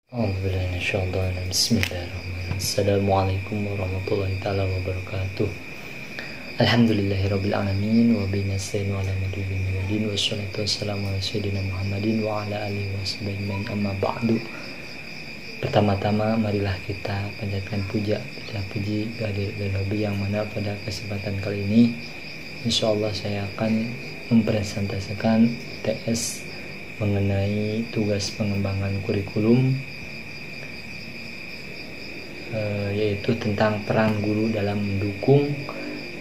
Bismillahirrahmanirrahim. Assalamualaikum warahmatullahi ta'ala wabarakatuh. Alhamdulillahirabbil alamin wa bihi nasta'in wa ala nabiyyin wassalatu wassalamu ala sayyidina Muhammadin wa ala alihi washabbihi amma ba'du. Pertama-tama marilah kita panjatkan puja puji kehadirat Rabbi yang mana pada kesempatan kali ini insyaallah saya akan mempresentasikan TS mengenai tugas pengembangan kurikulum, yaitu tentang peran guru dalam mendukung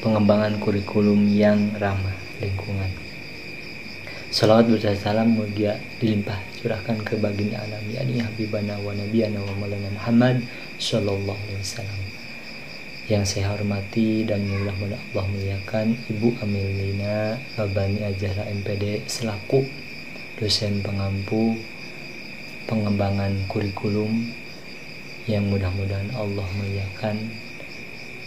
pengembangan kurikulum yang ramah lingkungan. Salawat bersalam mulia dilimpah curahkan ke baginda alam yakni habibana wa nabiyana wa maulana Muhammad sallallahu alaihi wasallam. Yang saya hormati dan mudah-mudahan Allah muliakan Ibu Amilina Bani Azhara MPD selaku dosen pengampu pengembangan kurikulum, yang mudah-mudahan Allah muliakan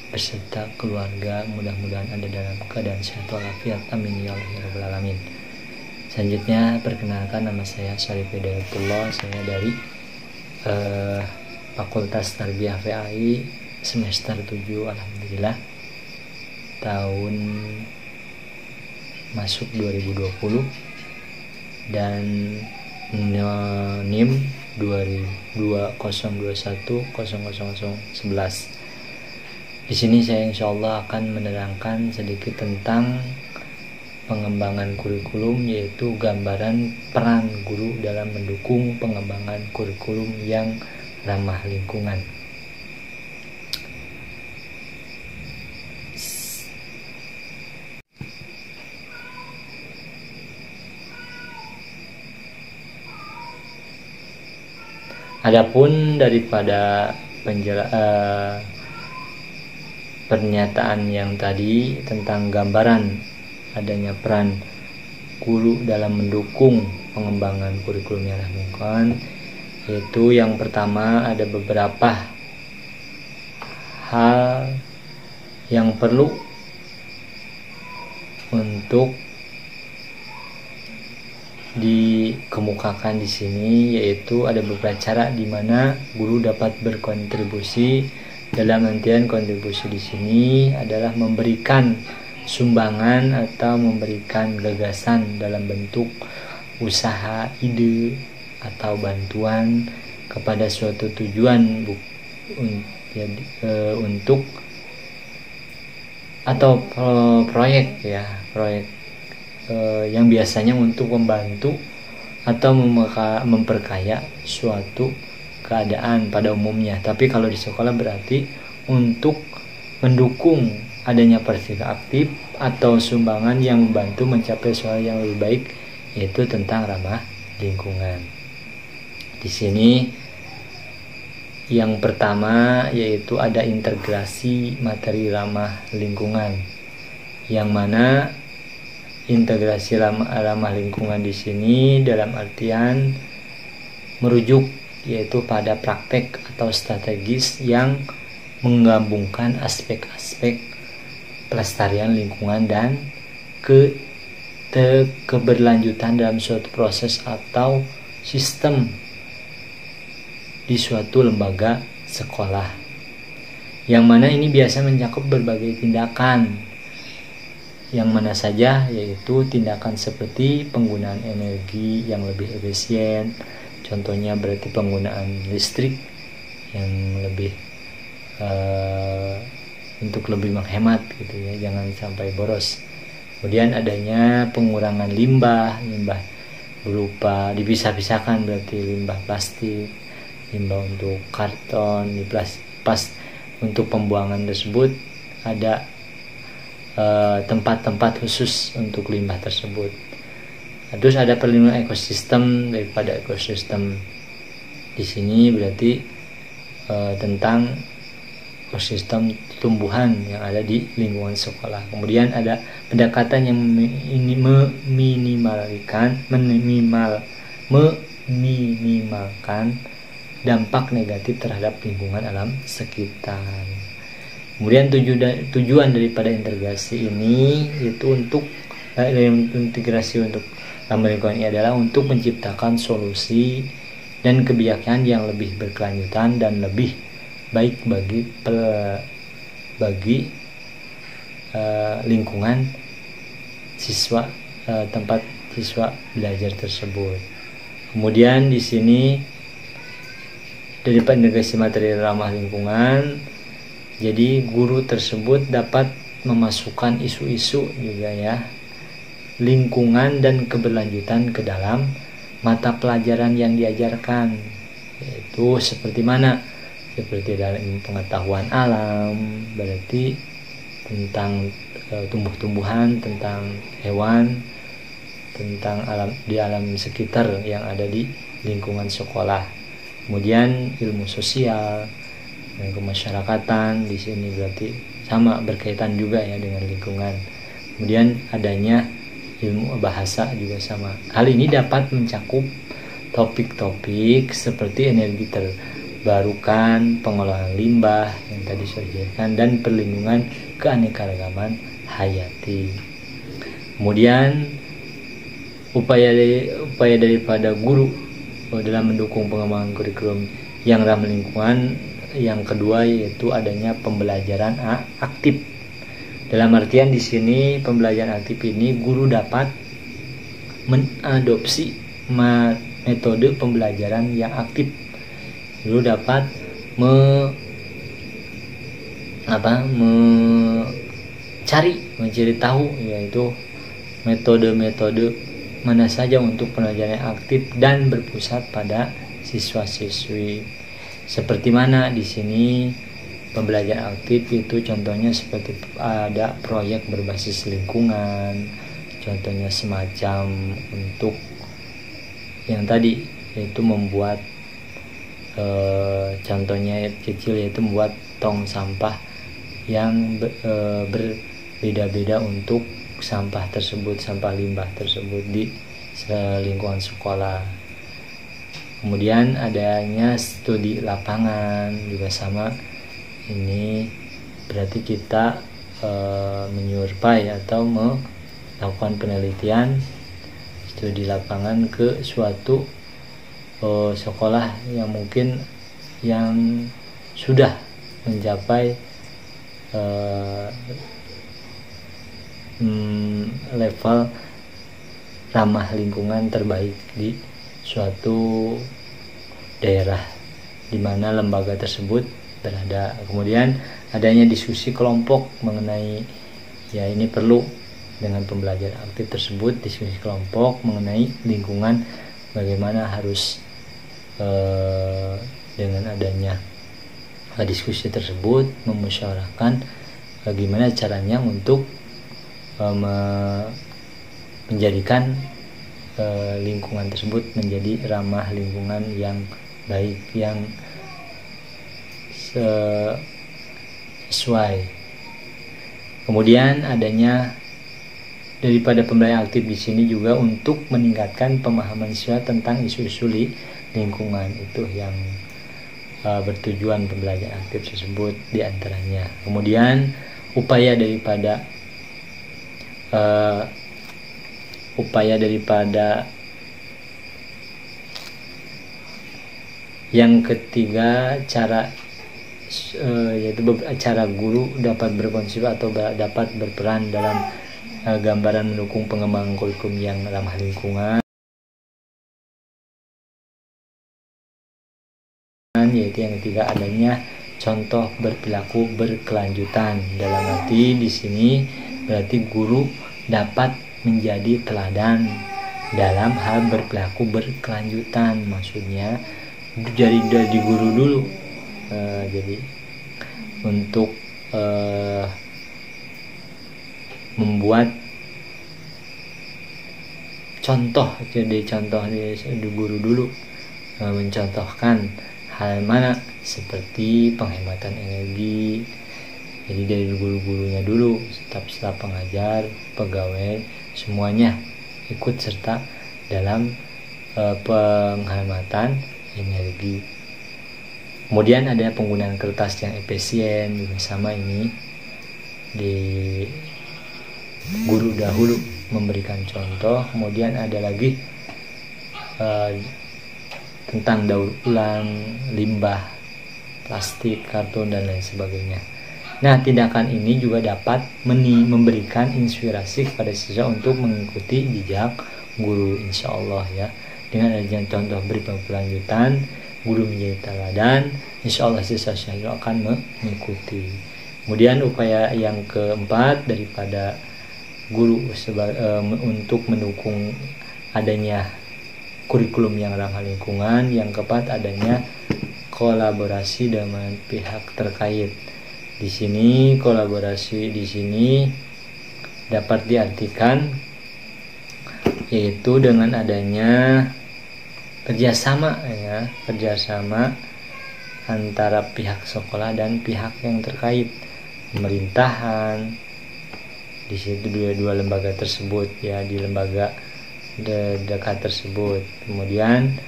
beserta keluarga, mudah-mudahan ada dalam keadaan sehat walafiat, amin ya rabbal alamin. Selanjutnya perkenalkan, nama saya Syarif Hidayatullah, saya dari Fakultas Tarbiyah VAI semester 7 alhamdulillah, tahun masuk 2020 dan NIM 20210011. Di sini saya insyaallah akan menerangkan sedikit tentang pengembangan kurikulum, yaitu gambaran peran guru dalam mendukung pengembangan kurikulum yang ramah lingkungan. Adapun daripada pernyataan yang tadi tentang gambaran adanya peran guru dalam mendukung pengembangan kurikulum yang ramah lingkungan, yaitu yang pertama ada beberapa hal yang perlu untuk dikemukakan di sini, yaitu ada beberapa cara di mana guru dapat berkontribusi. Dalam artian kontribusi di sini adalah memberikan sumbangan atau memberikan gagasan dalam bentuk usaha, ide atau bantuan kepada suatu tujuan untuk atau proyek yang biasanya untuk membantu atau memperkaya suatu keadaan pada umumnya. Tapi kalau di sekolah berarti untuk mendukung adanya partisipasi aktif atau sumbangan yang membantu mencapai sesuatu yang lebih baik, yaitu tentang ramah lingkungan. Di sini yang pertama yaitu ada integrasi materi ramah lingkungan, yang mana integrasi ramah lingkungan di sini dalam artian merujuk yaitu pada praktek atau strategis yang menggabungkan aspek-aspek pelestarian lingkungan dan keberlanjutan dalam suatu proses atau sistem di suatu lembaga sekolah, yang mana ini biasa mencakup berbagai tindakan, yang mana saja, yaitu tindakan seperti penggunaan energi yang lebih efisien, contohnya berarti penggunaan listrik yang lebih untuk lebih menghemat gitu ya, jangan sampai boros. Kemudian adanya pengurangan limbah berupa dipisah-pisahkan, berarti limbah plastik, limbah untuk karton, untuk pembuangan tersebut ada tempat-tempat khusus untuk limbah tersebut. Terus ada perlindungan ekosistem. Daripada ekosistem di sini berarti tentang ekosistem tumbuhan yang ada di lingkungan sekolah. Kemudian ada pendekatan yang meminimalkan dampak negatif terhadap lingkungan alam sekitar. Kemudian tujuan daripada integrasi ini itu untuk integrasi untuk ramah lingkungan ini adalah untuk menciptakan solusi dan kebijakan yang lebih berkelanjutan dan lebih baik bagi lingkungan siswa, tempat siswa belajar tersebut. Kemudian di sini dari integrasi materi ramah lingkungan, jadi guru tersebut dapat memasukkan isu-isu juga ya, lingkungan dan keberlanjutan ke dalam mata pelajaran yang diajarkan, yaitu seperti mana? Seperti dalam pengetahuan alam, berarti tentang tumbuh-tumbuhan, tentang hewan, tentang alam di alam sekitar yang ada di lingkungan sekolah. Kemudian ilmu sosial dan kemasyarakatan di sini berarti sama berkaitan juga ya dengan lingkungan. Kemudian adanya ilmu bahasa juga sama. Hal ini dapat mencakup topik-topik seperti energi terbarukan, pengelolaan limbah yang tadi sudah dijelaskan, dan perlindungan keanekaragaman hayati. Kemudian upaya daripada guru dalam mendukung pengembangan kurikulum yang ramah lingkungan yang kedua yaitu adanya pembelajaran aktif. Dalam artian di sini pembelajaran aktif ini guru dapat mengadopsi metode pembelajaran yang aktif. Guru dapat mencari tahu yaitu metode-metode mana saja untuk pembelajaran yang aktif dan berpusat pada siswa-siswi. Seperti mana di sini pembelajaran aktif itu contohnya seperti ada proyek berbasis lingkungan, contohnya semacam untuk yang tadi yaitu membuat contohnya kecil yaitu membuat tong sampah yang berbeda-beda untuk sampah tersebut, sampah limbah tersebut di lingkungan sekolah. Kemudian adanya studi lapangan juga sama. Ini berarti kita menyurvei atau melakukan penelitian studi lapangan ke suatu sekolah yang mungkin yang sudah mencapai level ramah lingkungan terbaik di suatu daerah di mana lembaga tersebut berada. Kemudian adanya diskusi kelompok mengenai ya ini perlu dengan pembelajaran aktif tersebut, diskusi kelompok mengenai lingkungan bagaimana harus dengan adanya diskusi tersebut memusyawarahkan bagaimana caranya untuk menjadikan lingkungan tersebut menjadi ramah lingkungan yang baik, yang sesuai. Kemudian adanya daripada pembelajaran aktif di sini juga untuk meningkatkan pemahaman siswa tentang isu-isu lingkungan, itu yang bertujuan pembelajaran aktif tersebut diantaranya. Kemudian upaya daripada yang ketiga yaitu cara guru dapat berkontribusi atau dapat berperan dalam gambaran mendukung pengembangan kurikulum yang ramah lingkungan, yaitu yang ketiga adanya contoh berperilaku berkelanjutan. Dalam arti di sini berarti guru dapat menjadi teladan dalam hal berperilaku berkelanjutan, maksudnya dari guru dulu. Jadi untuk membuat contoh, jadi contoh di guru dulu mencontohkan hal mana seperti penghematan energi. Jadi dari guru-gurunya dulu, staf pengajar, pegawai, semuanya ikut serta dalam penghematan energi. Kemudian ada penggunaan kertas yang efisien juga sama, ini di guru dahulu memberikan contoh. Kemudian ada lagi tentang daur ulang, limbah, plastik, karton, dan lain sebagainya. Nah, tindakan ini juga dapat memberikan inspirasi kepada siswa untuk mengikuti jejak guru, insya Allah ya. Dengan adanya contoh berkelanjutan, guru menjadi teladan, insya Allah siswa-siswa akan mengikuti. Kemudian upaya yang keempat daripada guru untuk mendukung adanya kurikulum yang ramah lingkungan, yang keempat adanya kolaborasi dengan pihak terkait. Di sini kolaborasi di sini dapat diartikan yaitu dengan adanya kerjasama antara pihak sekolah dan pihak yang terkait, pemerintahan. Di situ dua lembaga tersebut ya, di lembaga dekat tersebut. Kemudian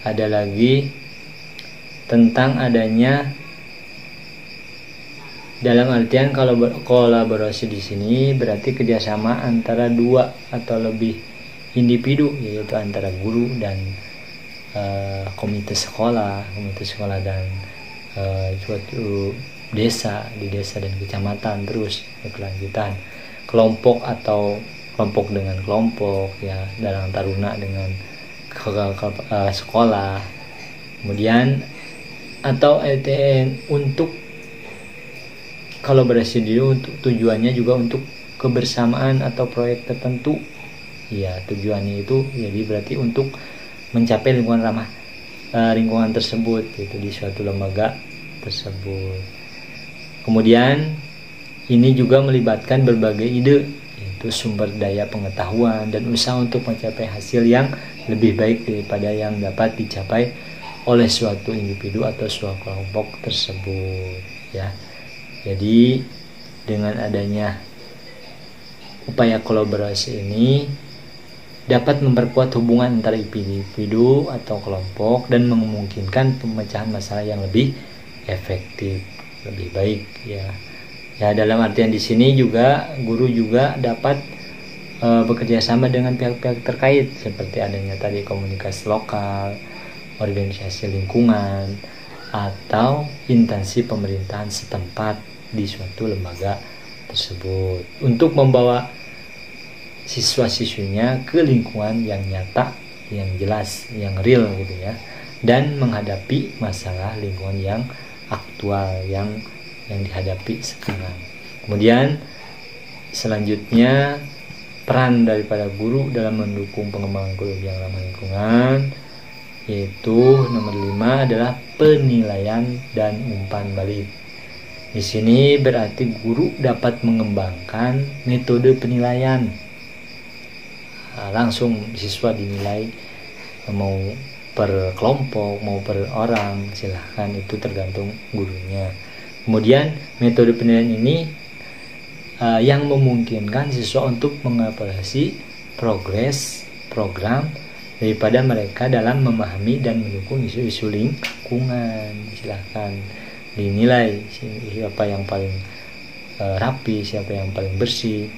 ada lagi tentang adanya dalam artian kalau kolaborasi di sini berarti kerjasama antara dua atau lebih individu, yaitu antara guru dan komite sekolah dan suatu desa, di desa dan kecamatan, terus berkelanjutan kelompok atau kelompok dengan kelompok ya, dalam taruna dengan sekolah. Kemudian atau LTN untuk kolaborasi dulu untuk tujuannya juga untuk kebersamaan atau proyek tertentu ya, tujuannya itu jadi berarti untuk mencapai lingkungan ramah lingkungan tersebut gitu, di suatu lembaga tersebut. Kemudian ini juga melibatkan berbagai ide, yaitu sumber daya pengetahuan dan usaha untuk mencapai hasil yang lebih baik daripada yang dapat dicapai oleh suatu individu atau suatu kelompok tersebut ya. Jadi dengan adanya upaya kolaborasi ini dapat memperkuat hubungan antara individu atau kelompok dan memungkinkan pemecahan masalah yang lebih efektif, lebih baik ya. Ya, dalam artian di sini juga guru juga dapat bekerja sama dengan pihak-pihak terkait seperti adanya tadi komunikasi lokal, organisasi lingkungan, atau instansi pemerintahan setempat di suatu lembaga tersebut untuk membawa siswa-siswinya ke lingkungan yang nyata, yang jelas, yang real gitu ya, dan menghadapi masalah lingkungan yang aktual yang dihadapi sekarang. Kemudian selanjutnya peran daripada guru dalam mendukung pengembangan kurikulum yang ramah lingkungan, yaitu nomor 5 adalah penilaian dan umpan balik. Di sini berarti guru dapat mengembangkan metode penilaian. Langsung siswa dinilai mau per kelompok, mau per orang, silahkan, itu tergantung gurunya. Kemudian metode penilaian ini yang memungkinkan siswa untuk mengevaluasi progres program daripada mereka dalam memahami dan mendukung isu-isu lingkungan. Silahkan dinilai siapa yang paling rapi, siapa yang paling bersih,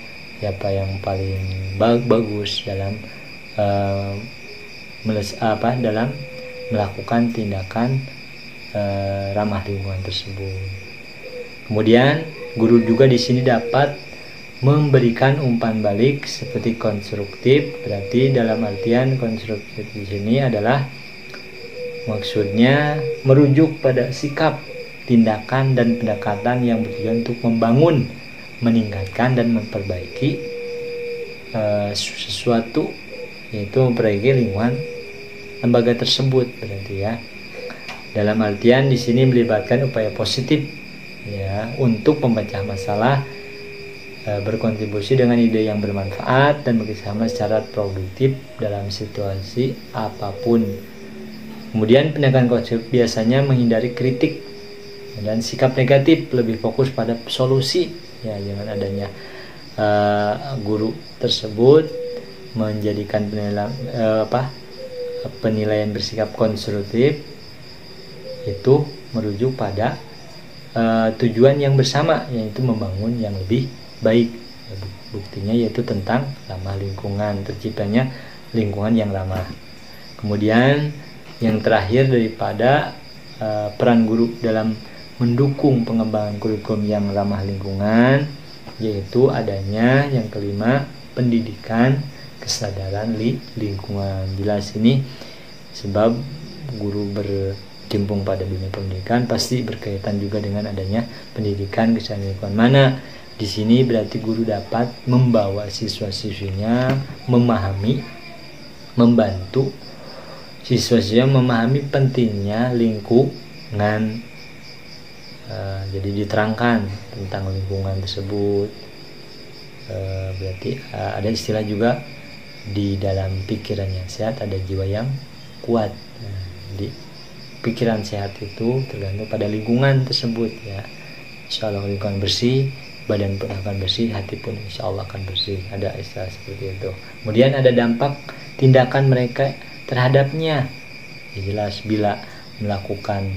siapa yang paling bagus dalam dalam melakukan tindakan ramah lingkungan tersebut. Kemudian guru juga di sini dapat memberikan umpan balik seperti konstruktif. Berarti dalam artian konstruktif di sini adalah maksudnya merujuk pada sikap, tindakan dan pendekatan yang bertujuan untuk membangun, meningkatkan dan memperbaiki sesuatu, yaitu memperbaiki lingkungan lembaga tersebut berarti ya. Dalam artian di sini melibatkan upaya positif ya untuk memecah masalah, berkontribusi dengan ide yang bermanfaat dan bekerjasama secara produktif dalam situasi apapun. Kemudian pendekatan konstruktif biasanya menghindari kritik dan sikap negatif, lebih fokus pada solusi ya. Dengan adanya guru tersebut menjadikan penilaian bersikap konstruktif itu merujuk pada tujuan yang bersama, yaitu membangun yang lebih baik. Buktinya yaitu tentang ramah lingkungan, terciptanya lingkungan yang ramah. Kemudian yang terakhir daripada peran guru dalam mendukung pengembangan kurikulum yang ramah lingkungan, yaitu adanya yang kelima, pendidikan kesadaran lingkungan. Jelas ini sebab guru berkecimpung pada dunia pendidikan pasti berkaitan juga dengan adanya pendidikan kesadaran lingkungan. Mana di sini berarti guru dapat membawa siswa-siswinya memahami, membantu siswa-siswa memahami pentingnya lingkungan. Jadi diterangkan tentang lingkungan tersebut. Berarti ada istilah juga, di dalam pikiran yang sehat ada jiwa yang kuat. Di pikiran sehat itu tergantung pada lingkungan tersebut ya. Insya Allah lingkungan bersih, badan pun akan bersih, hati pun insya Allah akan bersih. Ada istilah seperti itu. Kemudian ada dampak tindakan mereka terhadapnya. Ya, jelas bila melakukan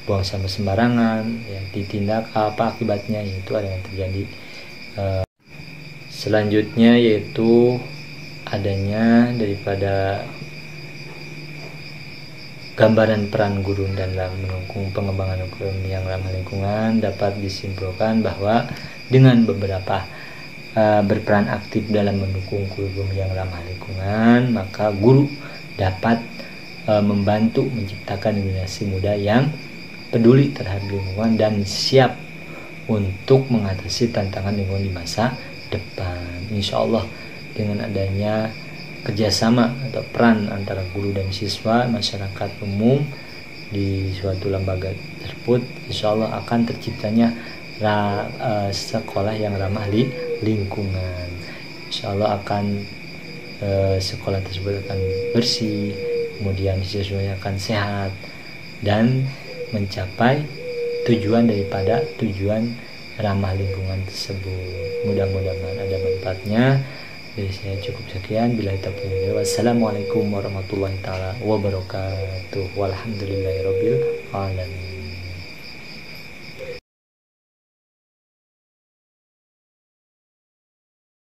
buang sampah sembarangan, ya ditindak apa akibatnya, yaitu ada yang terjadi. Selanjutnya yaitu adanya daripada gambaran peran guru dalam mendukung pengembangan kurikulum yang ramah lingkungan, dapat disimpulkan bahwa dengan beberapa berperan aktif dalam mendukung kurikulum yang ramah lingkungan, maka guru dapat membantu menciptakan generasi muda yang peduli terhadap lingkungan dan siap untuk mengatasi tantangan lingkungan di masa depan. Insya Allah dengan adanya kerjasama atau peran antara guru dan siswa, masyarakat umum di suatu lembaga tersebut, insya Allah akan terciptanya sekolah yang ramah lingkungan. Insya Allah akan sekolah tersebut akan bersih, kemudian siswanya akan sehat dan mencapai tujuan daripada tujuan ramah lingkungan tersebut. Mudah-mudahan ada manfaatnya. Dari saya cukup sekian. Billahi taufiq. Wassalamualaikum warahmatullahi taala wabarakatuh. Walhamdulillahirabbil alamin.